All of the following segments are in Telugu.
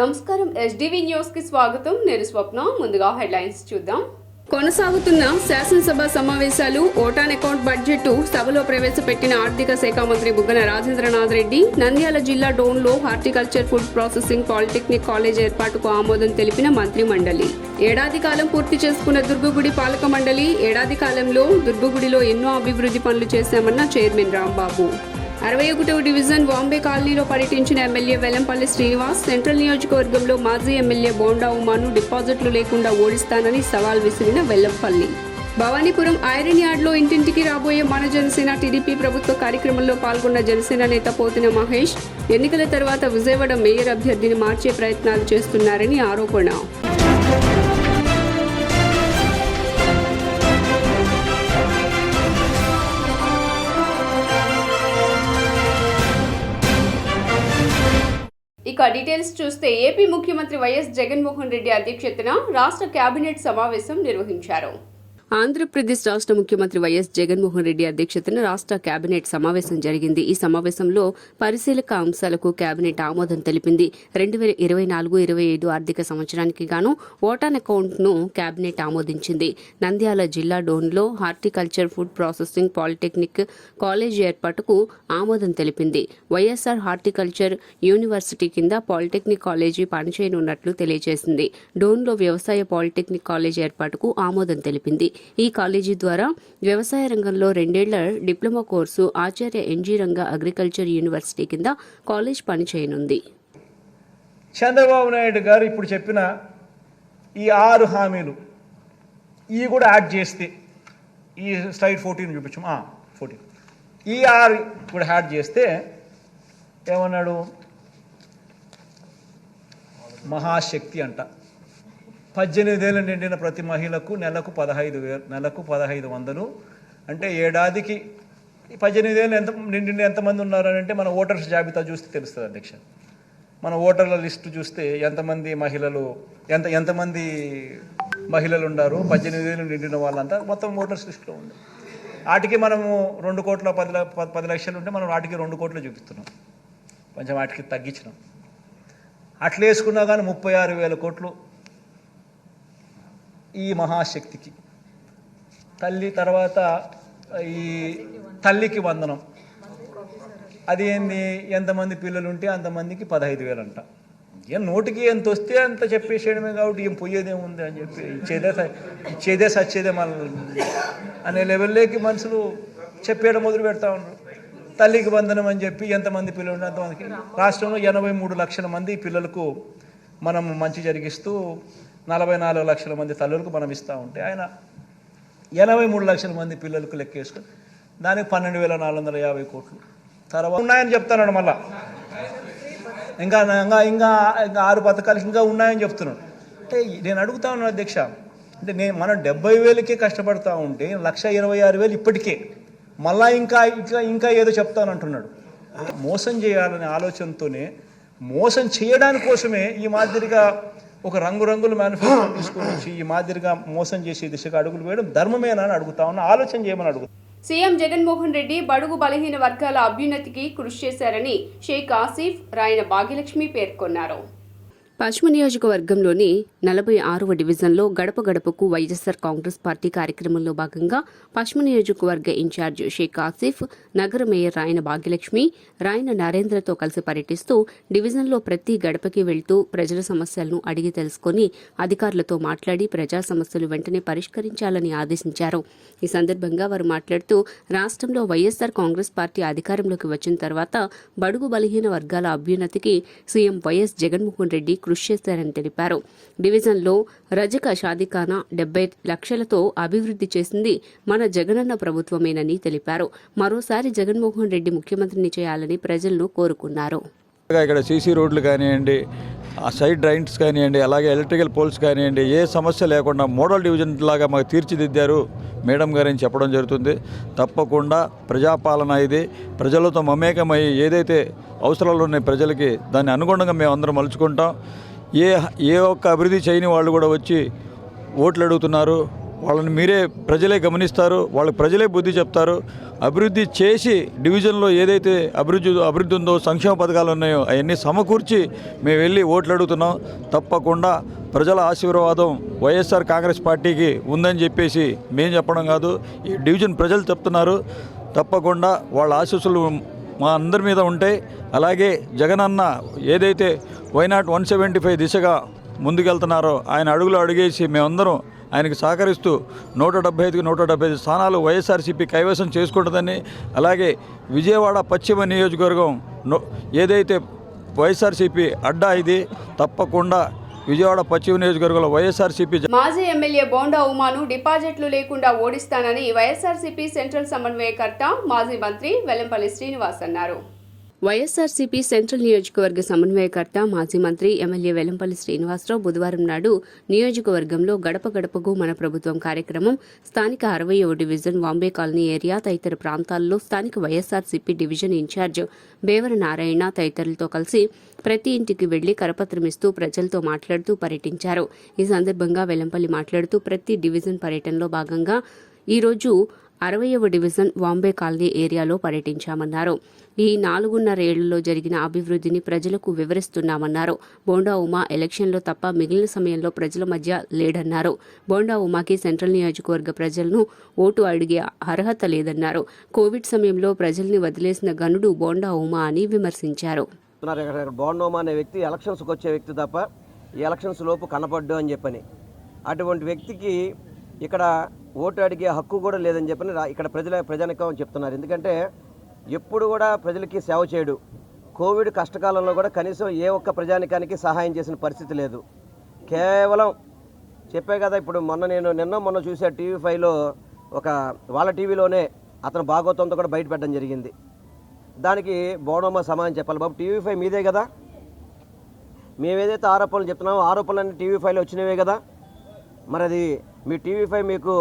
నమస్కారం ఎస్డివి న్యూస్ కి స్వాగతం. నేను స్వప్న. ముందుగా హెడ్లైన్స్ చూద్దాం. కొనసాగుతున్న శాసనసభ సమావేశాలు ఓటాన్ అకౌంట్ బడ్జెట్ సభలో ప్రవేశపెట్టిన ఆర్థిక శాఖ మంత్రి బుగ్గన రాజేంద్రనాథ్ రెడ్డి నంద్యాల జిల్లా డోన్లో horticulture food processing polytechnic college ఏర్పాటుకు ఆమోదం తెలిపిన మంత్రి మండలి. ఏడాది కాలం పూర్తి చేసుకున్న దుర్గగుడి పాలక మండలి. ఏడాది కాలంలో దుర్గగుడిలో ఎన్నో అభివృద్ధి పనులు చేశామన్న చైర్మన్ రాంబాబు. 61వ డివిజన్ బాంబే కాలనీలో పర్యటించిన ఎమ్మెల్యే వెల్లంపల్లి శ్రీనివాస్. సెంట్రల్ నియోజకవర్గంలో మాజీ ఎమ్మెల్యే బోండా ఉమాను డిపాజిట్లు లేకుండా ఓడిస్తానని సవాల్ విసిరిన వెల్లంపల్లి. భవానీపురం ఐరన్ యార్డ్లో ఇంటింటికి రాబోయే మన జనసేన టీడీపీ ప్రభుత్వ కార్యక్రమంలో పాల్గొన్న జనసేన నేత పోతిన మహేష్. ఎన్నికల తర్వాత విజయవాడ మేయర్ అభ్యర్థిని మార్చే ప్రయత్నాలు చేస్తున్నారని ఆరోపణ. ఇక డీటెయిల్స్ చూస్తే ఏపీ ముఖ్యమంత్రి వైఎస్ జగన్మోహన్ రెడ్డి అధ్యక్షతన రాష్ట్ర కేబినెట్ సమావేశం నిర్వహించారు. ఆంధ్రప్రదేశ్ రాష్ట్ర ముఖ్యమంత్రి వైఎస్ జగన్మోహన్ రెడ్డి అధ్యక్షతన రాష్ట్ర కేబినెట్ సమావేశం జరిగింది. ఈ సమావేశంలో పరిశీలక అంశాలకు కేబినెట్ ఆమోదం తెలిపింది. 2024-25 ఆర్థిక సంవత్సరానికి గాను ఓటాన్ అకౌంట్ ను కేబినెట్ ఆమోదించింది. నంద్యాల జిల్లా డోన్లో horticulture food processing polytechnic college ఏర్పాటుకు ఆమోదం తెలిపింది. వైఎస్ఆర్ హార్టికల్చర్ యూనివర్సిటీ కింద పాలిటెక్నిక్ కాలేజీ పనిచేయనున్నట్లు తెలియజేసింది. డోన్లో వ్యవసాయ పాలిటెక్నిక్ కాలేజ్ ఏర్పాటుకు ఆమోదం తెలిపింది. ఈ కాలేజీ ద్వారా వ్యవసాయ రంగంలో 2 ఏళ్ల డిప్లొమా కోర్సు ఆచార్య ఎన్జీ రంగా అగ్రికల్చర్ యూనివర్సిటీ కింద కాలేజ్ పనిచేయనుంది. చంద్రబాబు నాయుడు గారు ఇప్పుడు చెప్పిన ఈ 6 హామీలు ఇవి కూడా యాడ్ చేస్తే ఈ స్లైడ్ 14 చూపించు 14 ఈ 6 కూడా యాడ్ చేస్తే ఏమన్నాడు? మహాశక్తి అంట. 18 ఏళ్ళు నిండిన ప్రతి మహిళకు నెలకు 1500 అంటే ఏడాదికి 18 ఏళ్ళు నిండిన ఎంతమంది ఉన్నారని అంటే మన ఓటర్స్ జాబితా చూస్తే తెలుస్తుంది అధ్యక్ష. మన ఓటర్ల లిస్టు చూస్తే ఎంతమంది మహిళలు ఉన్నారు, 18 ఏళ్ళు నిండిన వాళ్ళంతా మొత్తం ఓటర్స్ లిస్టులో ఉంది. వాటికి మనము 2,10 లక్షలు ఉంటే మనం వాటికి 2 కోట్లు చూపిస్తున్నాం. కొంచెం వాటికి తగ్గించినాం. అట్లా వేసుకున్నా కానీ 36,000 కోట్లు ఈ మహాశక్తికి. తల్లి తర్వాత ఈ తల్లికి వందనం. అది ఏంది? ఎంతమంది పిల్లలు ఉంటే అంతమందికి 15,000 అంట. ఏం నోటికి ఎంత వస్తే అంత చెప్పేసేయడమే కాబట్టి ఏం పోయేదేముంది అని చెప్పి ఇచ్చేదే సచ్చేదే మన అనే లెవెల్లోకి మనుషులు చెప్పేయడం మొదలు పెడతా ఉన్నారు. తల్లికి వందనం అని చెప్పి ఎంతమంది పిల్లలు ఉంటే అంతమందికి. రాష్ట్రంలో 83 లక్షల మంది పిల్లలకు మనం మంచి జరిగిస్తూ 44 లక్షల మంది తల్లులకు మనం ఇస్తూ ఉంటే ఆయన 83 లక్షల మంది పిల్లలకు లెక్కేసుకొని దానికి 12,450 కోట్లు తర్వాత ఉన్నాయని చెప్తున్నాడు. మళ్ళా ఇంకా 6 పథకాలు ఇంకా ఉన్నాయని చెప్తున్నాడు. అంటే నేను అడుగుతా ఉన్నాను అధ్యక్ష, అంటే మనం 70,000కే కష్టపడతా ఉంటే 1,26,000 ఇప్పటికే మళ్ళా ఇంకా ఏదో చెప్తానంటున్నాడు. మోసం చేయాలనే ఆలోచనతోనే మోసం చేయడానికి కోసమే ఈ మాదిరిగా ఒక రంగురంగుల మేనిఫెస్టో తీసుకొని వచ్చి ఈ మాదిరిగా మోసం చేసే దిశగా అడుగులు వేయడం ధర్మమేనా అని అడుగుతా ఉన్నా. ఆలోచన చేయమని అడుగుతా. సీఎం జగన్మోహన్ రెడ్డి బడుగు బలహీన వర్గాల అభ్యున్నతికి కృషి చేశారని షేక్ ఆసిఫ్ రాయన భాగ్యలక్ష్మి పేర్కొన్నారు. పశ్చిమ నియోజకవర్గంలోని 46వ డివిజన్లో గడప గడపకు వైఎస్ఆర్ కాంగ్రెస్ పార్టీ కార్యక్రమంలో భాగంగా పశ్చిమ నియోజకవర్గ ఇన్ఛార్జ్ షేక్ ఆసిఫ్, నగర మేయర్ రాయన భాగ్యలక్ష్మి, రాయన నరేంద్రతో కలిసి పర్యటిస్తూ డివిజన్లో ప్రతి గడపకి వెళ్తూ ప్రజల సమస్యలను అడిగి తెలుసుకుని అధికారులతో మాట్లాడి ప్రజా సమస్యలు వెంటనే పరిష్కరించాలని ఆదేశించారు. ఈ సందర్భంగా వారు మాట్లాడుతూ రాష్ట్రంలో వైఎస్ఆర్ కాంగ్రెస్ పార్టీ అధికారంలోకి వచ్చిన తర్వాత బడుగు బలహీన వర్గాల అభ్యున్నతికి సీఎం వైఎస్ జగన్మోహన్ రెడ్డి కృషి చేశారని తెలిపారు. డివిజన్లో రజక షాదీఖానా 70 లక్షలతో అభివృద్ధి చేసింది మన జగనన్న ప్రభుత్వమేనని తెలిపారు. మరోసారి జగన్మోహన్ రెడ్డి ముఖ్యమంత్రిని చేయాలని ప్రజలను కోరుకున్నారు. ఇక్కడ సీసీ రోడ్లు కానివ్వండి, ఆ సైడ్ డ్రైన్స్ కానివ్వండి, అలాగే ఎలక్ట్రికల్ పోల్స్ కానివ్వండి, ఏ సమస్య లేకుండా మోడల్ డివిజన్ లాగా మాకు తీర్చిదిద్దారు మేడం గారని చెప్పడం జరుగుతుంది. తప్పకుండా ప్రజాపాలన ఇది. ప్రజలతో మమేకమై ఏదైతే అవసరాలు ఉన్నాయి ప్రజలకి దాన్ని అనుగుణంగా మేము అందరం మలుచుకుంటాం. ఏ ఒక్క అభివృద్ధి చేయని వాళ్ళు కూడా వచ్చి ఓట్లు అడుగుతున్నారు. వాళ్ళని మీరే ప్రజలే గమనిస్తారు, వాళ్ళకి ప్రజలే బుద్ధి చెప్తారు. అభివృద్ధి చేసి డివిజన్లో ఏదైతే అభివృద్ధి ఉందో, సంక్షేమ పథకాలు ఉన్నాయో అవన్నీ సమకూర్చి మేము వెళ్ళి ఓట్లు అడుగుతున్నాం. తప్పకుండా ప్రజల ఆశీర్వాదం వైఎస్ఆర్ కాంగ్రెస్ పార్టీకి ఉందని చెప్పేసి మేము చెప్పడం కాదు, ఈ డివిజన్ ప్రజలు చెప్తున్నారు. తప్పకుండా వాళ్ళ ఆశీస్సులు మా అందరి మీద ఉంటాయి. అలాగే జగనన్న ఏదైతే వైనాట్ 175 దిశగా ముందుకెళ్తున్నారో ఆయన అడుగులు అడుగేసి మేమందరం ఆయనకు సహకరిస్తూ 175కి 175 స్థానాలు వైఎస్ఆర్సీపీ కైవసం చేసుకుంటుందని, అలాగే విజయవాడ పశ్చిమ నియోజకవర్గం ఏదైతే వైఎస్ఆర్సీపీ అడ్డా ఇది, తప్పకుండా విజయవాడ పశ్చిమ నియోజకవర్గంలో వైఎస్ఆర్సీపీ మాజీ ఎమ్మెల్యే బోండా ఉమాను డిపాజిట్లు లేకుండా ఓడిస్తానని వైఎస్ఆర్సీపీ సెంట్రల్ సమన్వయకర్త మాజీ మంత్రి వెల్లంపల్లి శ్రీనివాస్ అన్నారు. వైఎస్ఆర్సీపీ సెంట్రల్ నియోజకవర్గ సమన్వయకర్త మాజీ మంత్రి ఎమ్మెల్యే వెల్లంపల్లి శ్రీనివాసరావు బుధవారం నాడు నియోజకవర్గంలో గడప గడపకు మన ప్రభుత్వం కార్యక్రమం, స్థానిక 60వ డివిజన్ వాంబే కాలనీ ఏరియా తదితర ప్రాంతాల్లో స్థానిక వైఎస్ఆర్సీపీ డివిజన్ ఇన్ఛార్జ్ బేవర నారాయణ తదితరులతో కలిసి ప్రతి ఇంటికి వెళ్లి కరపత్రమిస్తూ ప్రజలతో మాట్లాడుతూ పర్యటించారు. ఈ సందర్భంగా వెల్లంపల్లి మాట్లాడుతూ ప్రతి డివిజన్ పర్యటనలో భాగంగా ఈరోజు 60వ డివిజన్ వాంబే కాలనీ ఏరియాలో పర్యటించామన్నారు. ఈ 4.5 ఏళ్లలో జరిగిన అభివృద్ధిని ప్రజలకు వివరిస్తున్నామన్నారు. బోండా ఉమా ఎలక్షన్లో తప్ప మిగిలిన సమయంలో ప్రజల మధ్య లేడన్నారు. బోండా ఉమాకి సెంట్రల్ నియోజకవర్గ ప్రజలను ఓటు అడిగే అర్హత లేదన్నారు. కోవిడ్ సమయంలో ప్రజల్ని వదిలేసిన గనుడు బోండా ఉమా అని విమర్శించారు. బోండా ఉమా అనే వ్యక్తి ఎలక్షన్స్కి వచ్చే వ్యక్తి తప్ప ఈ ఎలక్షన్స్ లోపు కనపడ్డు అని చెప్పని, అటువంటి వ్యక్తికి ఇక్కడ ఓటు అడిగే హక్కు కూడా లేదని చెప్పని ఇక్కడ ప్రజానికం చెప్తున్నారు. ఎందుకంటే ఎప్పుడు కూడా ప్రజలకి సేవ చేయడు. కోవిడ్ కష్టకాలంలో కూడా కనీసం ఏ ఒక్క ప్రజానికానికి సహాయం చేసిన పరిస్థితి లేదు. కేవలం చెప్పే కదా, ఇప్పుడు మొన్న చూసా TV5లో ఒక వాళ్ళ టీవీలోనే అతను భాగవతంతో కూడా బయటపెట్టడం జరిగింది. దానికి బోండా సమాధానం చెప్పాలి. బాబు, TV5 మీదే కదా, మేమేదైతే ఆరోపణలు చెప్తున్నామో ఆరోపణలన్నీ TV5లో వచ్చినవే కదా, మరి అది మీ TV5 మీకు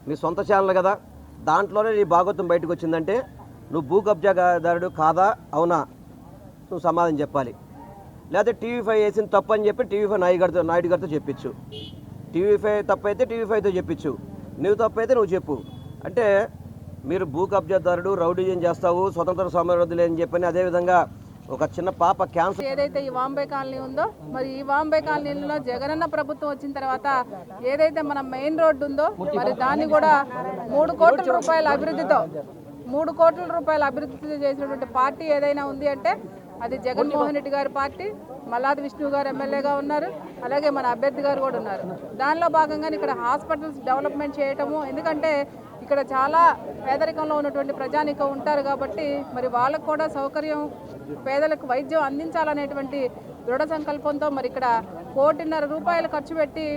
మీ సొంత ఛానల్ కదా, దాంట్లోనే నీ భాగవతం బయటకు వచ్చిందంటే నువ్వు భూ కబ్జాదారుడు కాదా అవునా నువ్వు సమాధానం చెప్పాలి. లేకపోతే TV5 వేసిన తప్పు అని చెప్పి TV5 నాయుడు గారితో చెప్పించు. TV5 తప్పు అయితే TV5తో చెప్పించు, నువ్వు తప్పు అయితే నువ్వు చెప్పు. అంటే మీరు భూ కబ్జాదారుడు, రౌడీజం చేస్తావు, స్వతంత్ర సమరయోధులే అని చెప్పని, అదేవిధంగా ఒక చిన్న పాప క్యాన్సర్ ఏదైతే ఈ వాంబే కాలనీ ఉందో, మరి ఈ వాంబే కాలనీలో జగనన్న ప్రభుత్వం వచ్చిన తర్వాత ఏదైతే మన మెయిన్ రోడ్డు ఉందో మరి దాన్ని కూడా 3 కోట్ల రూపాయల అభివృద్ధితో 3 కోట్ల రూపాయల అభివృద్ధి చేసినటువంటి పార్టీ ఏదైనా ఉంది అంటే అది జగన్మోహన్ రెడ్డి గారి పార్టీ. మల్లాది విష్ణు గారు ఎమ్మెల్యేగా ఉన్నారు, అలాగే మన అభ్యర్థి గారు కూడా ఉన్నారు. దానిలో భాగంగా ఇక్కడ హాస్పిటల్స్ డెవలప్మెంట్ చేయటము, ఎందుకంటే ఇక్కడ చాలా పేదరికంలో ఉన్నటువంటి ప్రజానికం ఉంటారు కాబట్టి మరి వాళ్ళకు కూడా సౌకర్యం, పేదలకు వైద్యం అందించాలనేటువంటి దృఢ సంకల్పంతో మరి ఇక్కడ 1.5 కోట్ల ఖర్చు పెట్టి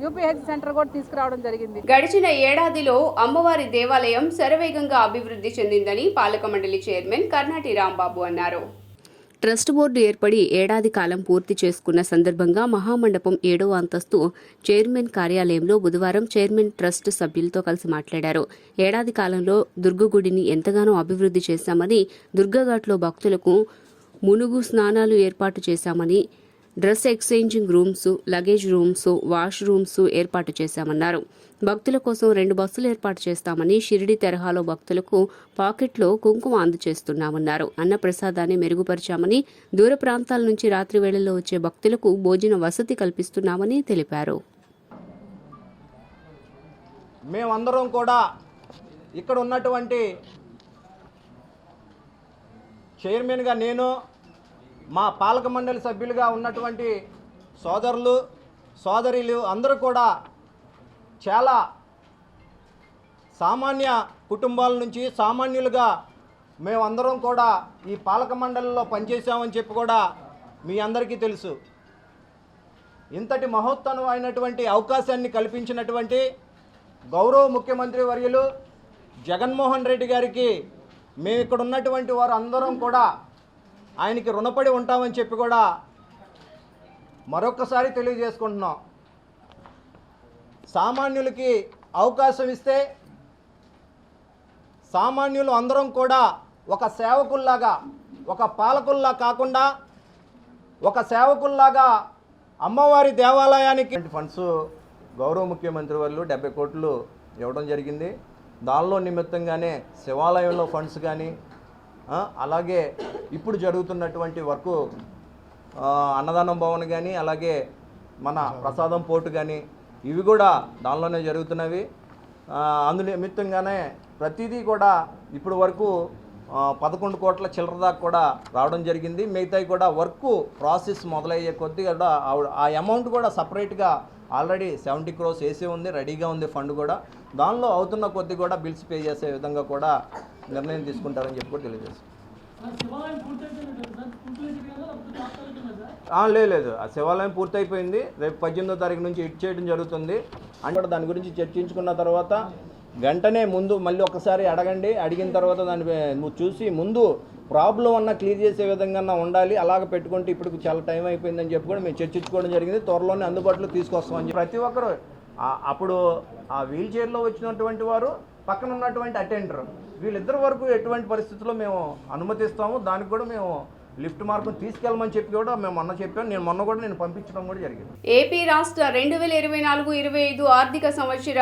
UPH సెంటర్ కూడా తీసుకురావడం జరిగింది. గడిచిన ఏడాదిలో అమ్మవారి దేవాలయం శరవేగంగా అభివృద్ధి చెందిందని పాలక మండలి చైర్మన్ కర్నాటి రాంబాబు అన్నారు. ట్రస్ట్ బోర్డు ఏర్పడి ఏడాది కాలం పూర్తి చేసుకున్న సందర్భంగా మహామండపం 7వ అంతస్తు చైర్మన్ కార్యాలయంలో బుధవారం చైర్మన్ ట్రస్ట్ సభ్యులతో కలిసి మాట్లాడారు. ఏడాది కాలంలో దుర్గగుడిని ఎంతగానో అభివృద్ధి చేశామని, దుర్గఘాట్లో భక్తులకు మునుగు స్నానాలు ఏర్పాటు చేశామని, dress exchanging rooms, luggage rooms, wash rooms ఏర్పాటు చేశామన్నారు. భక్తుల కోసం 2 బస్సులు ఏర్పాటు చేస్తామని, షిరిడి తరహాలో భక్తులకు పాకెట్లో కుంకుమ అందజేస్తున్నామన్నారు. అన్న ప్రసాదాన్ని మెరుగుపరిచామని, దూర ప్రాంతాల నుంచి రాత్రి వేళల్లో వచ్చే భక్తులకు భోజన వసతి కల్పిస్తున్నామని తెలిపారు. మేమందరం కూడా ఇక్కడ ఉన్నటువంటి చైర్మన్గా నేను, మా పాలక మండలి సభ్యులుగా ఉన్నటువంటి సోదరులు సోదరీలు అందరూ కూడా చాలా సామాన్య కుటుంబాల నుంచి సామాన్యులుగా మేమందరం కూడా ఈ పాలక మండలిలో పనిచేసామని చెప్పి కూడా మీ అందరికీ తెలుసు. ఇంతటి మహోత్తరమైనటువంటి అవకాశాన్ని కల్పించినటువంటి గౌరవ ముఖ్యమంత్రి వర్యులు జగన్మోహన్ రెడ్డి గారికి మేము ఇక్కడ ఉన్నటువంటి వారు అందరం కూడా ఆయనకి రుణపడి ఉంటామని చెప్పి కూడా మరొకసారి తెలియజేసుకుంటున్నాం. సామాన్యులకి అవకాశం ఇస్తే సామాన్యులు అందరం కూడా ఒక సేవకుల్లాగా, ఒక పాలకుల్లా కాకుండా ఒక సేవకుల్లాగా అమ్మవారి దేవాలయానికి ఫండ్స్ గౌరవ ముఖ్యమంత్రి వాళ్ళు 70 కోట్లు ఇవ్వడం జరిగింది. దానిలో నిమిత్తంగానే శివాలయంలో ఫండ్స్ కానీ అలాగే ఇప్పుడు జరుగుతున్నటువంటి వర్కు అన్నదానం భవన్ కానీ అలాగే మన ప్రసాదం పోర్టు కానీ ఇవి కూడా దానిలోనే జరుగుతున్నవి. అందు నిమిత్తంగానే ప్రతిదీ కూడా ఇప్పుడు వరకు 11 కోట్ల చిల్లర దాకా కూడా రావడం జరిగింది. మిగతాయి కూడా వర్క్ ప్రాసెస్ మొదలయ్యే కొద్దీ కూడా ఆ అమౌంట్ కూడా సపరేట్గా ఆల్రెడీ 70 crores వేసే ఉంది, రెడీగా ఉంది ఫండ్ కూడా. దానిలో అవుతున్న కొద్దీ కూడా బిల్స్ పే చేసే విధంగా కూడా నిర్ణయం తీసుకుంటారని చెప్పి కూడా తెలియజేస్తాం. లేదు, ఆ శివాలయం పూర్తయిపోయింది. రేపు 18వ తారీఖు నుంచి ఇట్ చేయడం జరుగుతుంది. అంటే కూడా దాని గురించి చర్చించుకున్న తర్వాత వెంటనే ముందు మళ్ళీ ఒకసారి అడగండి. అడిగిన తర్వాత దాన్ని చూసి ముందు ప్రాబ్లం అన్నా క్లియర్ చేసే విధంగా ఉండాలి. అలాగ పెట్టుకుంటే ఇప్పుడు చాలా టైం అయిపోయిందని చెప్పి కూడా మేము చర్చించుకోవడం జరిగింది. త్వరలోనే అందుబాటులో తీసుకొస్తామని ప్రతి ఒక్కరు అప్పుడు ఆ వీల్ చైర్లో వచ్చినటువంటి వారు పక్కన ఉన్నటువంటి అటెండర్ వీళ్ళిద్దరి వరకు ఎటువంటి పరిస్థితుల్లో మేము అనుమతిస్తాము. దానికి కూడా మేము లిఫ్ట్ మార్కును తీసుకెళ్ళమని చెప్పి కూడా మేము మొన్న చెప్పాను. నేను పంపించడం కూడా జరిగింది. ఏపీ రాష్ట్ర 2024-25 ఆర్థిక సంవత్సర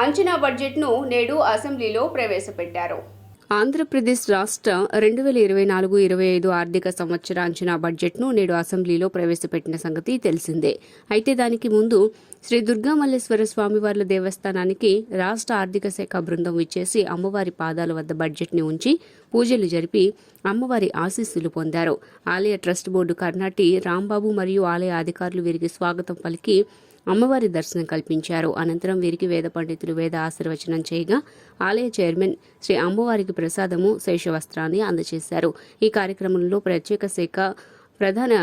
అంచనా బడ్జెట్ను నేడు అసెంబ్లీలో ప్రవేశపెట్టారు. ఆంధ్రప్రదేశ్ రాష్ట్ర 2024-25 ఆర్థిక సంవత్సర అంచనా బడ్జెట్ను నేడు అసెంబ్లీలో ప్రవేశపెట్టిన సంగతి తెలిసిందే. అయితే దానికి ముందు శ్రీ దుర్గామల్లేశ్వర స్వామివార్ల దేవస్థానానికి రాష్ట్ర ఆర్థిక శాఖ బృందం విచ్చేసి అమ్మవారి పాదాల వద్ద బడ్జెట్ని ఉంచి పూజలు జరిపి అమ్మవారి ఆశీస్సులు పొందారు. ఆలయ ట్రస్ట్ బోర్డు కర్ణాటి రాంబాబు మరియు ఆలయ అధికారులు వీరికి స్వాగతం పలికి అమ్మవారి దర్శనం కల్పించారు. అనంతరం వీరికి వేద పండితులు వేద ఆశీర్వచనం చేయగా ఆలయ చైర్మన్ శ్రీ అమ్మవారికి ప్రసాదము శేషవస్త్రాన్ని అందజేశారు. ఈ కార్యక్రమంలో ప్రత్యేక శాఖ ప్రధాన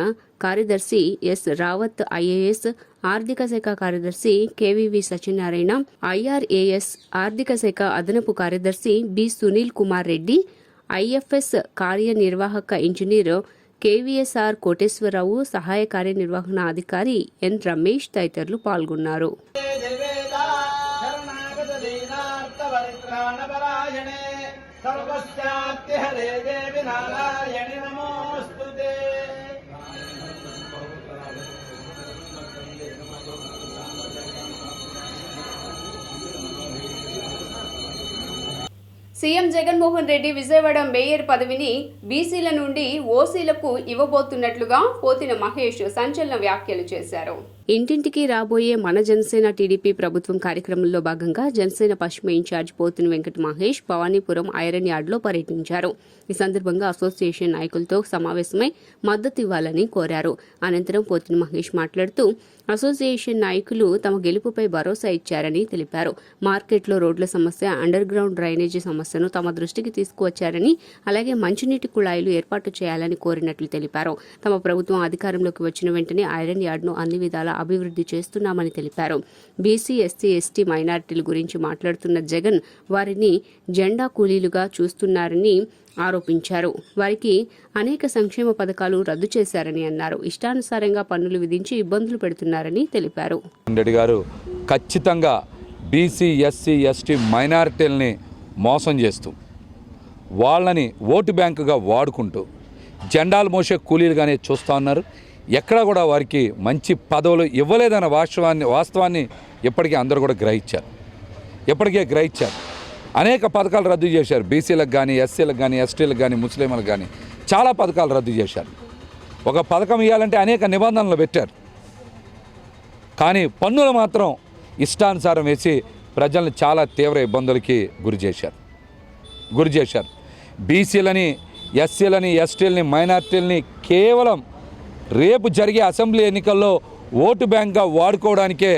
కార్యదర్శి ఎస్ రావత్, ఐఏఎస్ ఆర్థిక శాఖ కార్యదర్శి కేవీవి సత్యనారాయణ, ఐఆర్ఏఎస్ ఆర్థిక శాఖ అదనపు కార్యదర్శి బి సునీల్ కుమార్ రెడ్డి, ఐఎఫ్ఎస్ కార్యనిర్వాహక ఇంజనీర్ కేవీఎస్ఆర్ కోటేశ్వరరావు, సహాయ కార్యనిర్వహణ అధికారి ఎన్ రమేష్ తదితరులు పాల్గొన్నారు. సీఎం జగన్మోహన్ రెడ్డి విజయవాడ మేయర్ పదవిని బీసీల నుండి ఓసీలకు ఇవ్వబోతున్నట్లుగా పోతిన మహేష్ సంచలన వ్యాఖ్యలు చేశారు. ఇంటింటికి రాబోయే మన జనసేన టీడీపీ ప్రభుత్వం కార్యక్రమంలో భాగంగా జనసేన పశ్చిమ ఇన్ఛార్జ్ పోతిన వెంకట మహేష్ భవానీపురం ఐరన్ యార్డ్లో పర్యటించారు. ఈ సందర్భంగా అసోసియేషన్ నాయకులతో సమావేశమై మద్దతు ఇవ్వాలని కోరారు. అనంతరం పోతిన మహేష్ మాట్లాడుతూ అసోసియేషన్ నాయకులు తమ గెలుపుపై భరోసా ఇచ్చారని తెలిపారు. మార్కెట్లో రోడ్ల సమస్య, అండర్ గ్రౌండ్ డ్రైనేజీ సమస్యను తమ దృష్టికి తీసుకువచ్చారని, అలాగే మంచినీటి కుళాయిలు ఏర్పాటు చేయాలని కోరినట్లు తెలిపారు. తమ ప్రభుత్వం అధికారంలోకి వచ్చిన వెంటనే ఐరన్ యార్డ్ను అన్ని విధాలా అభివృద్ధి చేస్తున్నామని తెలిపారు. బీసీ, ఎస్సీ, ఎస్టీ, మైనారిటీల గురించి మాట్లాడుతున్న జగన్ వారిని జెండా కూలీలుగా చూస్తున్నారని ఆరోపించారు. వారికి అనేక సంక్షేమ పథకాలు రద్దు చేశారని అన్నారు. ఇష్టానుసారంగా పన్నులు విధించి ఇబ్బందులు పెడుతున్నారని తెలిపారు. రెడ్డి గారు ఖచ్చితంగా బీసీ, ఎస్సీ, ఎస్టీ, మైనారిటీలని మోసం చేస్తూ వాళ్ళని ఓటు బ్యాంకుగా వాడుకుంటూ జెండాలు మోసే కూలీలుగానే చూస్తూ ఉన్నారు. ఎక్కడా కూడా వారికి మంచి పదవులు ఇవ్వలేదన్న వాస్తవాన్ని ఇప్పటికే అందరూ కూడా గ్రహించారు. అనేక పథకాలు రద్దు చేశారు. బీసీలకు కానీ, ఎస్సీలకు కానీ, ఎస్టీలకు కానీ, ముస్లింలకు కానీ చాలా పథకాలు రద్దు చేశారు. ఒక పథకం ఇవ్వాలంటే అనేక నిబంధనలు పెట్టారు. కానీ పన్నులు మాత్రం ఇష్టానుసారం వేసి ప్రజల్ని చాలా తీవ్ర ఇబ్బందులకి గురి చేశారు. బీసీలని, ఎస్సీలని, ఎస్టీలని, మైనార్టీలని కేవలం రేపు జరిగే అసెంబ్లీ ఎన్నికల్లో ఓటు బ్యాంక్గా వాడుకోవడానికే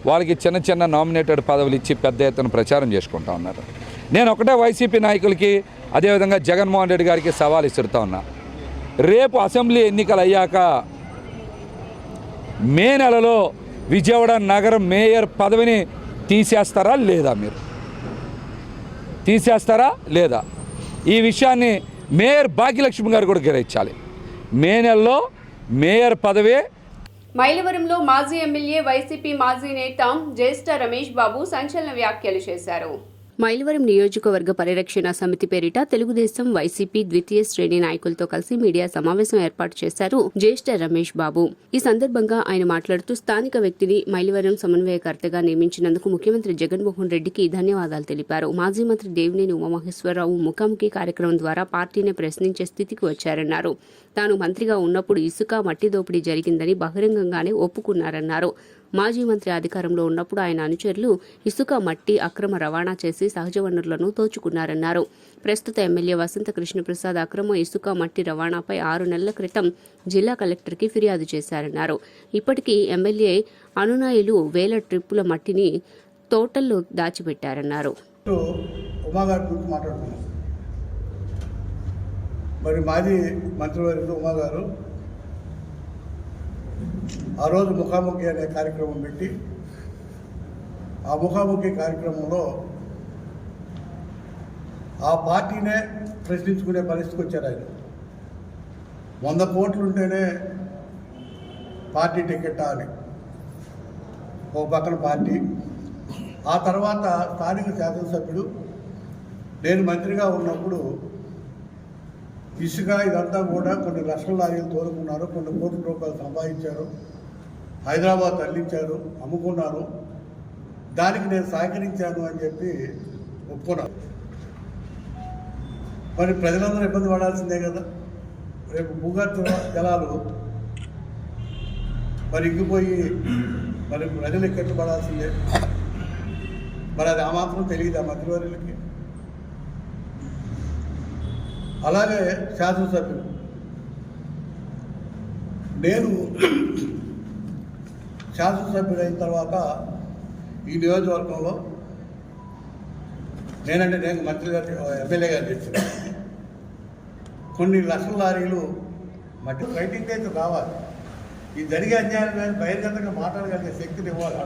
వాళ్ళకి చిన్న చిన్న నామినేటెడ్ పదవులు ఇచ్చి పెద్ద ఎత్తున ప్రచారం చేసుకుంటా ఉన్నారు. నేను ఒకటే వైసీపీ నాయకులకి, అదేవిధంగా జగన్మోహన్ రెడ్డి గారికి సవాల్ ఇస్తుతా ఉన్నా. రేపు అసెంబ్లీ ఎన్నికలు అయ్యాక మే నెలలో విజయవాడ నగరం మేయర్ పదవిని తీసేస్తారా లేదా? ఈ విషయాన్ని మేయర్ భాగ్యలక్ష్మి గారు కూడా గ్రహించాలి. మే నెలలో మేయర్ పదవే. మైలవరంలో మాజీ ఎమ్మెల్యే వైసీపీ మాజీ నేత జ్యేష్ఠ రమేష్ బాబు సంచలన వ్యాఖ్యలు చేశారు. మైలవరం నియోజకవర్గ పరిరక్షణ సమితి పేరిట తెలుగుదేశం వైసీపీ ద్వితీయ శ్రేణి నాయకులతో కలిసి మీడియా సమావేశం ఏర్పాటు చేశారు జ్యేష్ఠ రమేష్ బాబు. ఈ సందర్భంగా ఆయన మాట్లాడుతూ స్థానిక వ్యక్తిని మైలవరం సమన్వయకర్తగా నియమించినందుకు ముఖ్యమంత్రి జగన్మోహన్ రెడ్డికి ధన్యవాదాలు తెలిపారు. మాజీ మంత్రి దేవినేని ఉమామహేశ్వరరావు ముఖాముఖి కార్యక్రమం ద్వారా పార్టీని ప్రశ్నించే స్థితికి వచ్చారన్నారు. తాను మంత్రిగా ఉన్నప్పుడు ఇసుక మట్టి దోపిడీ జరిగిందని బహిరంగంగానే ఒప్పుకున్నారన్నారు. మాజీ మంత్రి అధికారంలో ఉన్నప్పుడు ఆయన అనుచరులు ఇసుక మట్టి అక్రమ రవాణా చేసి సహజ వనరులను దోచుకున్నారన్నారు. ప్రస్తుత ఎమ్మెల్యే వసంత కృష్ణప్రసాద్ అక్రమ ఇసుక మట్టి రవాణాపై 6 నెలల క్రితం జిల్లా కలెక్టర్కి ఫిర్యాదు చేశారన్నారు. ఇప్పటికీ ఎమ్మెల్యే అనునాయులు వేల ట్రిప్పుల మట్టిని తోటల్లో దాచిపెట్టారన్నారు. మరి మాజీ మంత్రివర్యులు ఉమా గారు ఆ రోజు ముఖాముఖి అనే కార్యక్రమం పెట్టి ఆ ముఖాముఖి కార్యక్రమంలో ఆ పార్టీనే ప్రశ్నించుకునే పరిస్థితికి వచ్చారు. ఆయన 100 కోట్లు ఉంటేనే పార్టీ టికెట్టా అని ఒక పక్కన పార్టీ. ఆ తర్వాత స్థానిక శాసనసభ్యుడు నేను మంత్రిగా ఉన్నప్పుడు ఇసుక ఇదంతా కూడా కొన్ని లక్షల లారీలు తోలుకున్నారు, కొన్ని కోట్ల రూపాయలు సంపాదించారు, హైదరాబాద్ తరలించారు, అమ్ముకున్నారు, దానికి నేను సహకరించాను అని చెప్పి ఒప్పుకున్నాను. మరి ప్రజలందరూ ఇబ్బంది పడాల్సిందే కదా. రేపు భూగర్భ జలాలు మరి ఇంకిపోయి మరి ప్రజలు ఎక్కట్లు పడాల్సిందే. మరి అది ఆ మాత్రం తెలియదు ఆ మంత్రివర్యులకి. అలాగే శాసనసభ్యులు నేను శాసనసభ్యుడైన తర్వాత ఈ నియోజకవర్గంలో నేను మంత్రి గారు ఎమ్మెల్యే గారు చెప్పిన కొన్ని లక్షల లారీలు మట్టి రైటింగ్ అయితే రావాలి. ఈ జరిగే అన్యాయం కానీ బహిర్గతంగా మాట్లాడగలిగే శక్తిని ఇవ్వాలి.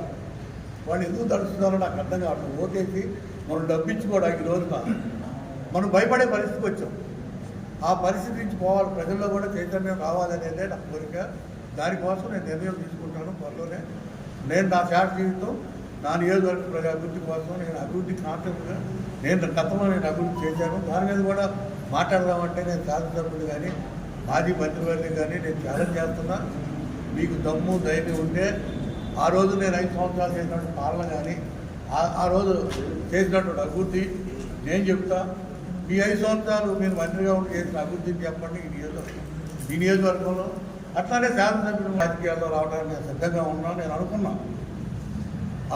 వాళ్ళు ఎందుకు తడుస్తున్నారో నాకు అర్థం కావట్లేదు. ఓటేసి మనం డబ్బించుకోవడానికి ఈ రోజున మనం భయపడే పరిస్థితికి వచ్చాం. ఆ పరిస్థితి నుంచి పోవాలి, ప్రజల్లో కూడా చైతన్యం రావాలనేదే నా కోరిక. దానికోసం నేను నిర్ణయం తీసుకుంటాను త్వరలోనే. నేను నా శాఖ జీవితం నా నియోజకవర్గ ప్రజా అభివృద్ధి కోసం నేను అభివృద్ధి కాన్సెప్ట్గా నేను గతంలో అభివృద్ధి చేశాను. దాని మీద కూడా మాట్లాడదామంటే నేను శాసనసభ్యులు కానీ మాజీ మంత్రివర్గం కానీ నేను ఛాలెంజ్ చేస్తున్నా. మీకు దమ్ము ధైర్యం ఉంటే ఆ రోజు నేను 5 సంవత్సరాలు చేసినట్టు పాలన కానీ ఆ రోజు చేసినటువంటి అభివృద్ధి నేను చెప్తా. ఈ 5 సంవత్సరాలు మీరు మంత్రిగా ఉండి చేసిన అభివృద్ధిని చెప్పండి ఈ నియోజకవర్గంలో. అట్లానే శాసనసభ్యులు రాజకీయాల్లో రావడానికి నేను సిద్ధంగా ఉన్నాను. నేను అనుకున్నాను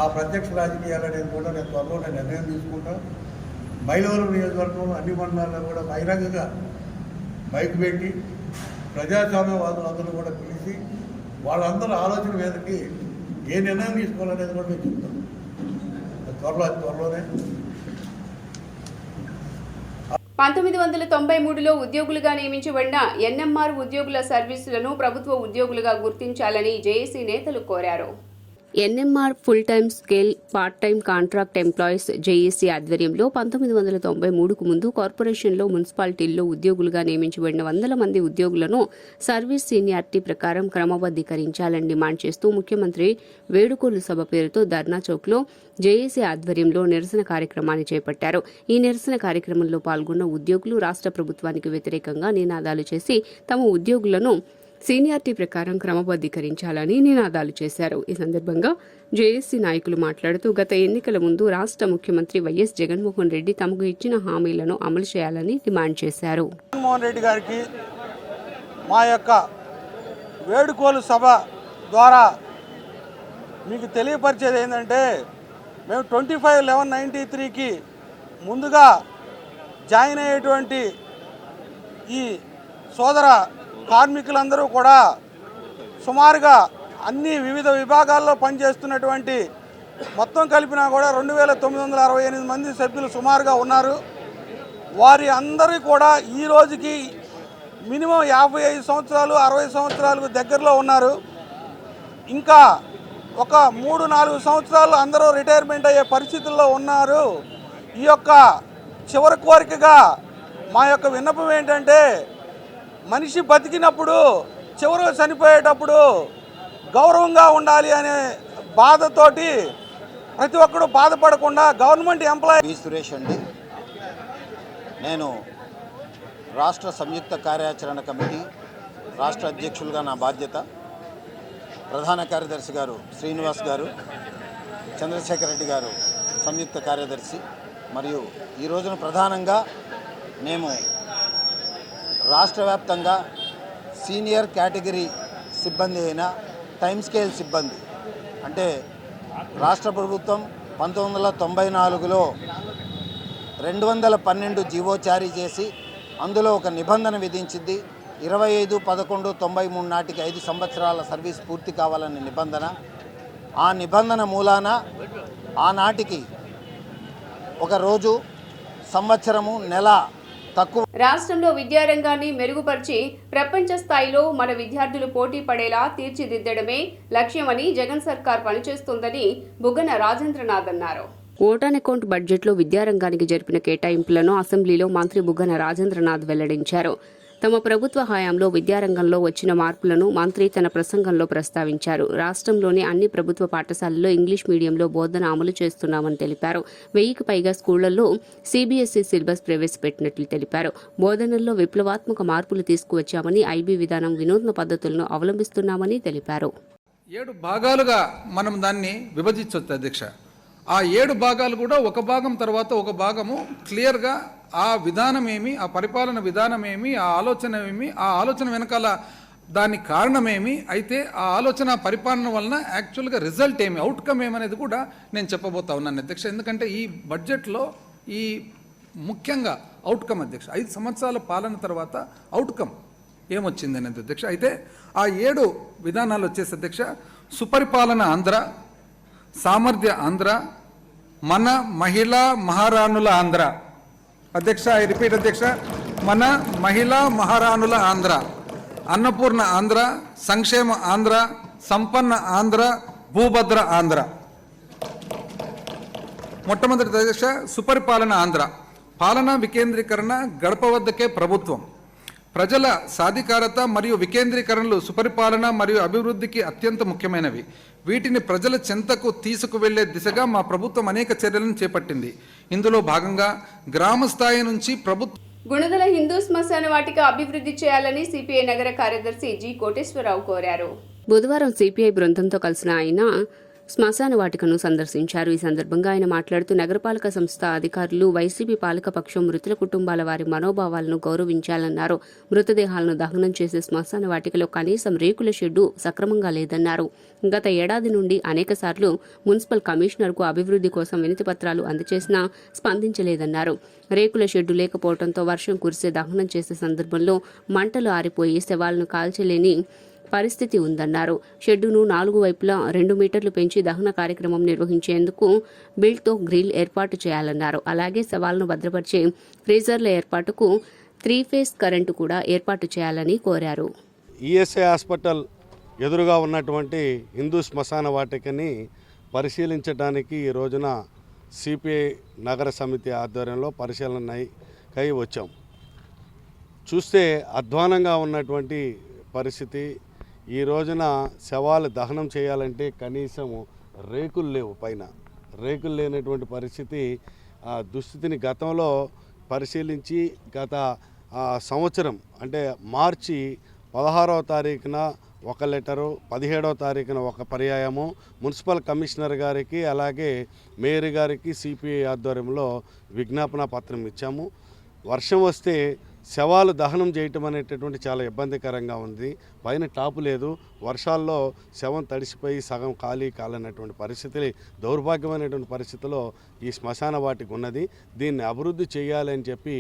ఆ ప్రత్యక్ష రాజకీయాలు అనేది కూడా నేను త్వరలో నిర్ణయం తీసుకుంటాను. మైలవరం నియోజకవర్గంలో అన్ని మండలాల్లో కూడా బహిరంగంగా మైక్ పెట్టి ప్రజాస్వామ్యవాదులందరూ కూడా పిలిచి వాళ్ళందరూ ఆలోచన మీదకి ఏ నిర్ణయం తీసుకోవాలనేది కూడా నేను చెప్తాను. త్వరలోనే 1993లో ఉద్యోగులుగా నియమించబడిన ఎన్ఎంఆర్ ఉద్యోగుల సర్వీసులను ప్రభుత్వ ఉద్యోగులుగా గుర్తించాలని జేఏసీ నేతలు కోరారు. NMR full time scale part time contract employees JAC ఆధ్వర్యంలో 1993కు ముందు కార్పొరేషన్లో మున్సిపాలిటీల్లో ఉద్యోగులుగా నియమించబడిన 100 మంది ఉద్యోగులను సర్వీస్ సీనియారిటీ ప్రకారం క్రమబద్ధీకరించాలని డిమాండ్ చేస్తూ ముఖ్యమంత్రి వేడుకోలు సభ పేరుతో ధర్నా చౌక్లో జేఏసీ ఆధ్వర్యంలో నిరసన కార్యక్రమాన్ని చేపట్టారు. ఈ నిరసన కార్యక్రమంలో పాల్గొన్న ఉద్యోగులు రాష్ట్ర ప్రభుత్వానికి వ్యతిరేకంగా నినాదాలు చేసి తమ ఉద్యోగులను సీనియారిటీ ప్రకారం క్రమబద్ధీకరించాలని నినాదాలు చేశారు. ఈ సందర్భంగా జేఏసీ నాయకులు మాట్లాడుతూ గత ఎన్నికల ముందు రాష్ట్ర ముఖ్యమంత్రి వైఎస్ జగన్మోహన్ రెడ్డి తమకు ఇచ్చిన హామీలను అమలు చేయాలని డిమాండ్ చేశారు. జగన్మోహన్ రెడ్డి గారికి మా యొక్క వేడుకోలు సభ ద్వారా మీకు తెలియపరిచేది ఏంటంటే మేము 25/11/93కి ముందుగా జాయిన్ అయ్యేటువంటి ఈ సోదర కార్మికులందరూ కూడా సుమారుగా అన్ని వివిధ విభాగాల్లో పనిచేస్తున్నటువంటి మొత్తం కలిపినా కూడా 2968 మంది సభ్యులు సుమారుగా ఉన్నారు. వారి అందరూ కూడా ఈ రోజుకి మినిమం 55 సంవత్సరాలు 60 సంవత్సరాలకు దగ్గరలో ఉన్నారు. ఇంకా ఒక 3-4 సంవత్సరాలు అందరూ రిటైర్మెంట్ అయ్యే పరిస్థితుల్లో ఉన్నారు. ఈ యొక్క చివరి కోరికగా మా యొక్క విన్నపం ఏంటంటే మనిషి బతికినప్పుడు చివరి చనిపోయేటప్పుడు గౌరవంగా ఉండాలి అనే బాధతోటి ప్రతి ఒక్కరు బాధపడకుండా గవర్నమెంట్ ఎంప్లాయీ. బి సురేష్ అండి. నేను రాష్ట్ర సంయుక్త కార్యాచరణ కమిటీ రాష్ట్ర అధ్యక్షులుగా నా బాధ్యత. ప్రధాన కార్యదర్శి గారు శ్రీనివాస్ గారు, చంద్రశేఖర్ రెడ్డి గారు సంయుక్త కార్యదర్శి. మరియు ఈ రోజున ప్రధానంగా మేము రాష్ట్ర వ్యాప్తంగా సీనియర్ కేటగిరీ సిబ్బంది అయిన టైమ్ స్కేల్ సిబ్బంది, అంటే రాష్ట్ర ప్రభుత్వం 1994లో 212 జీవో జారీ చేసి అందులో ఒక నిబంధన విధించింది. 25/11/93 నాటికి 5 సంవత్సరాల సర్వీస్ పూర్తి కావాలనే నిబంధన. ఆ నిబంధన మూలాన ఆనాటికి ఒక రోజు, సంవత్సరము, నెల తక్కువ. రాష్ట్రంలో విద్యారంగాన్ని మెరుగుపరిచి ప్రపంచ స్థాయిలో మన విద్యార్థులు పోటీ పడేలా తీర్చిదిద్దడమే లక్ష్యమని జగన్ సర్కార్ పనిచేస్తోందని బుగ్గన రాజేంద్రనాథ్ అన్నారు. ఓటాన్ అకౌంట్ బడ్జెట్లో విద్యారంగానికి జరిపిన కేటాయింపులను అసెంబ్లీలో మంత్రి బుగ్గన రాజేంద్రనాథ్ వెల్లడించారు. తమ ప్రభుత్వ హయాంలో విద్యారంగంలో వచ్చిన మార్పులను మంత్రి తన ప్రసంగంలో ప్రస్తావించారు. రాష్ట్రంలోని అన్ని ప్రభుత్వ పాఠశాలల్లో ఇంగ్లీష్ మీడియంలో బోధన అమలు చేస్తున్నామని తెలిపారు. 1000కి పైగా స్కూళ్లలో CBSE సిలబస్ ప్రవేశపెట్టినట్లు తెలిపారు. బోధనల్లో విప్లవాత్మక మార్పులు తీసుకువచ్చామని, IB విధానం వినూత్న పద్ధతులను అవలంబిస్తున్నామని తెలిపారు. 7 భాగాలుగా మనం దాన్ని విభజించవచ్చు అధ్యక్ష. ఆ 7 భాగాలు కూడా ఒక భాగం తర్వాత ఒక భాగము క్లియర్గా ఆ విధానం ఏమి, ఆ పరిపాలన విధానం ఏమి, ఆ ఆలోచన ఏమి, ఆ ఆలోచన వెనకాల దానికి కారణమేమి, అయితే ఆ ఆలోచన పరిపాలన వలన యాక్చువల్గా రిజల్ట్ ఏమి, అవుట్కమ్ ఏమనేది కూడా నేను చెప్పబోతా ఉన్నాను అధ్యక్ష. ఎందుకంటే ఈ బడ్జెట్లో ఈ ముఖ్యంగా అవుట్కమ్ అధ్యక్ష, 5 సంవత్సరాల పాలన తర్వాత అవుట్కమ్ ఏమొచ్చింది అనేది అధ్యక్ష. అయితే ఆ 7 విధానాలు వచ్చేసి అధ్యక్ష, సుపరిపాలన ఆంధ్ర, సామర్థ్య ఆంధ్ర, మన మహిళా మహారాణుల ఆంధ్ర. అధ్యక్ష, ఐ రిపీట్ అధ్యక్ష, మన మహిళా మహారాణుల ఆంధ్ర, అన్నపూర్ణ ఆంధ్ర, సంక్షేమ ఆంధ్ర, సంపన్న ఆంధ్ర, భూభద్ర ఆంధ్ర. మొట్టమొదటి అధ్యక్ష సుపరిపాలన ఆంధ్ర. పాలనా వికేంద్రీకరణ, గడప వద్దకే ప్రభుత్వం. ప్రజల సాధికారత మరియు వికేంద్రీకరణలు సుపరిపాలన మరియు అభివృద్ధికి అత్యంత ముఖ్యమైనవి. వీటిని ప్రజల చెంతకు తీసుకువెళ్లే దిశగా మా ప్రభుత్వం అనేక చర్యలను చేపట్టింది. ఇందులో భాగంగా గ్రామ స్థాయి నుంచి ప్రభుత్వం గుణదల హిందూ శ్మశాన వాటిక అభివృద్ధి చేయాలని సిపిఐ నగర కార్యదర్శి జి కోటేశ్వరరావు కోరారు. బుధవారం సిపిఐ బృందంతో కలిసిన ఆయన శ్మశాన వాటికను సందర్శించారు. ఈ సందర్భంగా ఆయన మాట్లాడుతూ నగరపాలక సంస్థ అధికారులు, వైసీపీ పాలకపక్షం మృతుల కుటుంబాల వారి మనోభావాలను గౌరవించాలన్నారు. మృతదేహాలను దహనం చేసే శ్మశాన వాటికలో కనీసం రేకుల షెడ్డు సక్రమంగా లేదన్నారు. గత ఏడాది నుండి అనేకసార్లు మున్సిపల్ కమిషనర్కు అభివృద్ధి కోసం వినతి పత్రాలు అందజేసినా స్పందించలేదన్నారు. రేకుల షెడ్డు లేకపోవడంతో వర్షం కురిసే దహనం చేసే సందర్భంలో మంటలు ఆరిపోయి శవాలను కాల్చలేని పరిస్థితి ఉందన్నారు. షెడ్డును 4 వైపులా 2 మీటర్లు పెంచి దహన కార్యక్రమం నిర్వహించేందుకు బిల్ట్తో గ్రిల్ ఏర్పాటు చేయాలన్నారు. అలాగే శవాలను భద్రపరిచే ఫ్రీజర్ల ఏర్పాటుకు 3 ఫేజ్ కరెంటు కూడా ఏర్పాటు చేయాలని కోరారు. ఈఎస్ఐ హాస్పిటల్ ఎదురుగా ఉన్నటువంటి హిందూ శ్మశాన వాటికని పరిశీలించడానికి ఈ రోజున సిపిఐ నగర సమితి ఆధ్వర్యంలో పరిశీలనకై వచ్చాం. చూస్తే అధ్వానంగా ఉన్నటువంటి పరిస్థితి. ఈ రోజున శవాలు దహనం చేయాలంటే కనీసం రేకులు లేవు, పైన రేకులు లేనటువంటి పరిస్థితి. దుస్థితిని గతంలో పరిశీలించి గత సంవత్సరం అంటే మార్చి 16వ తారీఖున ఒక లెటరు, 17వ తారీఖున ఒక పర్యాయము మున్సిపల్ కమిషనర్ గారికి అలాగే మేయర్ గారికి సిపిఐ ఆధ్వర్యంలో విజ్ఞాపన పత్రం ఇచ్చాము. వర్షం వస్తే శవాలు దహనం చేయటం అనేటటువంటి చాలా ఇబ్బందికరంగా ఉంది. పైన టాపు లేదు. వర్షాల్లో శవం తడిసిపోయి సగం కాలనటువంటి పరిస్థితి, దౌర్భాగ్యమైనటువంటి పరిస్థితిలో ఈ శ్మశాన వాటిక ఉన్నది. దీన్ని అభివృద్ధి చేయాలని చెప్పి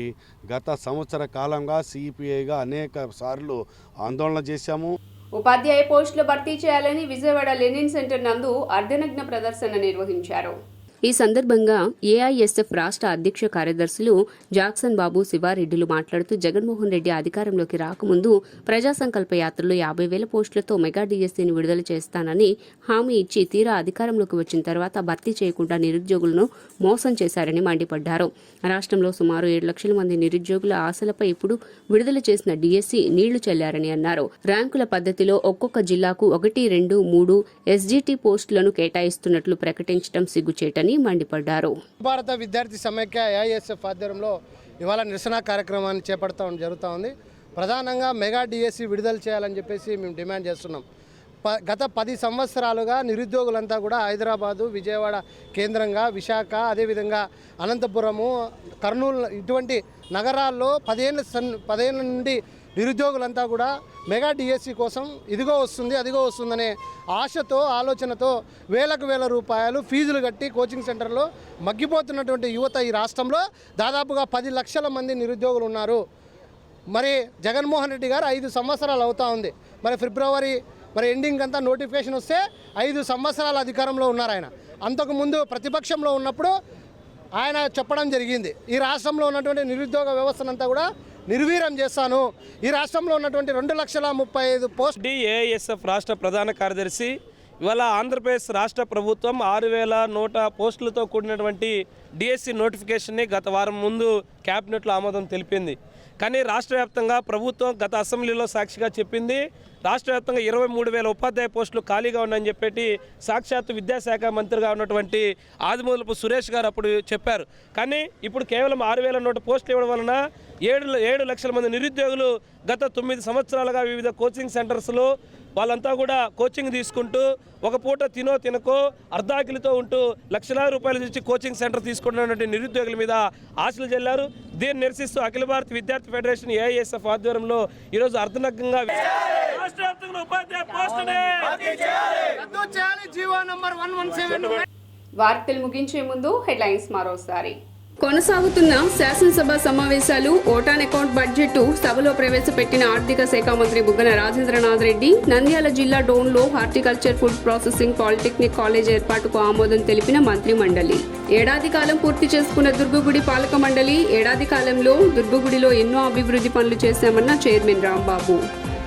గత సంవత్సర కాలంగా సిపిఐగా అనేక సార్లు ఆందోళన చేశాము. ఉపాధ్యాయ పోస్టులు భర్తీ చేయాలని విజయవాడ లెనిన్ సెంటర్ నందు అర్ధనగ్న ప్రదర్శన నిర్వహించారు. ఈ సందర్భంగా ఏఐఎస్ఎఫ్ రాష్ట్ర అధ్యక్ష కార్యదర్శులు జాక్సన్ బాబు శివారెడ్డిలు మాట్లాడుతూ జగన్మోహన్ రెడ్డి అధికారంలోకి రాకముందు ప్రజా సంకల్ప యాత్రలో 50,000 పోస్టులతో మెగా డిఎస్సీని విడుదల చేస్తానని హామీ ఇచ్చి తీరా అధికారంలోకి వచ్చిన తర్వాత భర్తీ చేయకుండా నిరుద్యోగులను మోసం చేశారని మండిపడ్డారు. రాష్ట్రంలో సుమారు 7 లక్షల మంది నిరుద్యోగుల ఆశలపై ఇప్పుడు విడుదల చేసిన డిఎస్సీ నీళ్లు చల్లారని అన్నారు. ర్యాంకుల పద్ధతిలో ఒక్కొక్క జిల్లాకు 1, 2, 3 ఎస్జిటి పోస్టులను కేటాయిస్తున్నట్లు ప్రకటించడం సిగ్గుచేటని మండిపడ్డారు. భారత విద్యార్థి సమైక్య ఏఐఎస్ఎఫ్ ఆధ్వర్యంలో ఇవాళ నిరసన కార్యక్రమాన్ని చేపడతాం జరుగుతూ ఉంది. ప్రధానంగా మెగా డిఎస్సి విడుదల చేయాలని చెప్పేసి మేము డిమాండ్ చేస్తున్నాం. గత 10 సంవత్సరాలుగా నిరుద్యోగులంతా కూడా హైదరాబాదు, విజయవాడ కేంద్రంగా, విశాఖ, అదేవిధంగా అనంతపురము, కర్నూలు ఇటువంటి నగరాల్లో 10 ఏళ్ళ నుండి నిరుద్యోగులంతా కూడా మెగా డిఎస్సి కోసం ఇదిగో వస్తుంది అదిగో వస్తుందనే ఆశతో, ఆలోచనతో వేల రూపాయలు ఫీజులు కట్టి కోచింగ్ సెంటర్లో మగ్గిపోతున్నటువంటి యువత ఈ రాష్ట్రంలో దాదాపుగా 10 లక్షల మంది నిరుద్యోగులు ఉన్నారు. మరి జగన్మోహన్ రెడ్డి గారు 5 సంవత్సరాలు అవుతా ఉంది. మరి ఫిబ్రవరి ఎండింగ్ అంతా నోటిఫికేషన్ వస్తే 5 సంవత్సరాల అధికారంలో ఉన్నారు ఆయన. అంతకుముందు ప్రతిపక్షంలో ఉన్నప్పుడు ఆయన చెప్పడం జరిగింది, ఈ రాష్ట్రంలో ఉన్నటువంటి నిరుద్యోగ వ్యవస్థనంతా కూడా నిర్వీర్యం చేస్తాను, ఈ రాష్ట్రంలో ఉన్నటువంటి 2,35,000 పోస్ట్. ఏఐఎస్ఎఫ్ రాష్ట్ర ప్రధాన కార్యదర్శి ఇవాళ ఆంధ్రప్రదేశ్ రాష్ట్ర ప్రభుత్వం 6,100 పోస్టులతో కూడినటువంటి డిఎస్సి నోటిఫికేషన్ని గత వారం ముందు క్యాబినెట్లో ఆమోదం తెలిపింది. కానీ రాష్ట్ర వ్యాప్తంగా ప్రభుత్వం గత అసెంబ్లీలో సాక్షిగా చెప్పింది రాష్ట్ర వ్యాప్తంగా 23,000 ఉపాధ్యాయ పోస్టులు ఖాళీగా ఉన్నాయని చెప్పేటి సాక్షాత్తు విద్యాశాఖ మంత్రిగా ఉన్నటువంటి ఆదిమూలపు సురేష్ గారు అప్పుడు చెప్పారు. కానీ ఇప్పుడు కేవలం 6,100 పోస్టులు ఇవ్వడం వలన 7 లక్షల మంది నిరుద్యోగులు గత 9 సంవత్సరాలుగా వివిధ కోచింగ్ సెంటర్స్లో వాళ్ళంతా కూడా కోచింగ్ తీసుకుంటూ ఒక పూట తినకో అర్ధాకిలితో ఉంటూ లక్షలాది రూపాయలు ఇచ్చి కోచింగ్ సెంటర్ తీసుకుంటున్నటువంటి నిరుద్యోగుల మీద ఆశలు చెల్లారు. దీన్ని నిరసిస్తూ అఖిల భారత విద్యార్థి ఫెడరేషన్ ఏఐఎస్ఎఫ్ ఆధ్వర్యంలో ఈరోజు అర్ధనగ్నంగా వార్తలు ముగించే ముందు హెడ్లైన్స్ మరోసారి. కొనసాగుతున్న శాసనసభ సమావేశాలు, ఓటాన్ అకౌంట్ బడ్జెట్ సభలో ప్రవేశపెట్టిన ఆర్థిక శాఖ మంత్రి బుగ్గన రాజేంద్రనాథ్ రెడ్డి. నంద్యాల జిల్లా డోన్లో horticulture food processing polytechnic college ఏర్పాటుకు ఆమోదం తెలిపిన మంత్రి మండలి. ఏడాది కాలం పూర్తి చేసుకున్న దుర్గగుడి పాలక మండలి. ఏడాది కాలంలో దుర్గగుడిలో ఎన్నో అభివృద్ధి పనులు చేశామన్న చైర్మన్ రాంబాబు.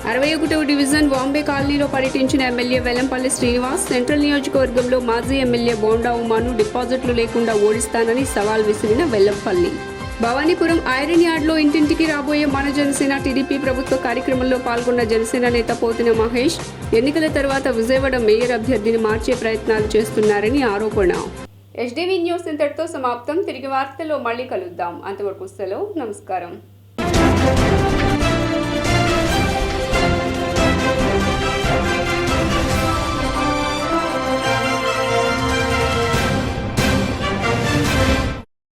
61వ డివిజన్ బాంబే కాలనీలో పర్యటించిన ఎమ్మెల్యే వెల్లంపల్లి శ్రీనివాస్. సెంట్రల్ నియోజకవర్గంలో మాజీ ఎమ్మెల్యే బోండా ఉమాను డిపాజిట్లు లేకుండా ఓడిస్తానని సవాల్ విసిరిన వెల్లంపల్లి. భవానీపురం ఐరన్ యార్డ్లో ఇంటింటికి రాబోయే మన జనసేన టీడీపీ ప్రభుత్వ కార్యక్రమంలో పాల్గొన్న జనసేన నేత పోతిన మహేష్. ఎన్నికల తర్వాత విజయవాడ మేయర్ అభ్యర్థిని మార్చే ప్రయత్నాలు చేస్తున్నారని ఆరోపణ. HDV న్యూస్ ఇంతటితో సమాప్తం. తిరిగి వార్తల్లో మళ్ళీ కలుద్దాం. అంతవరకు సెలవు. నమస్కారం.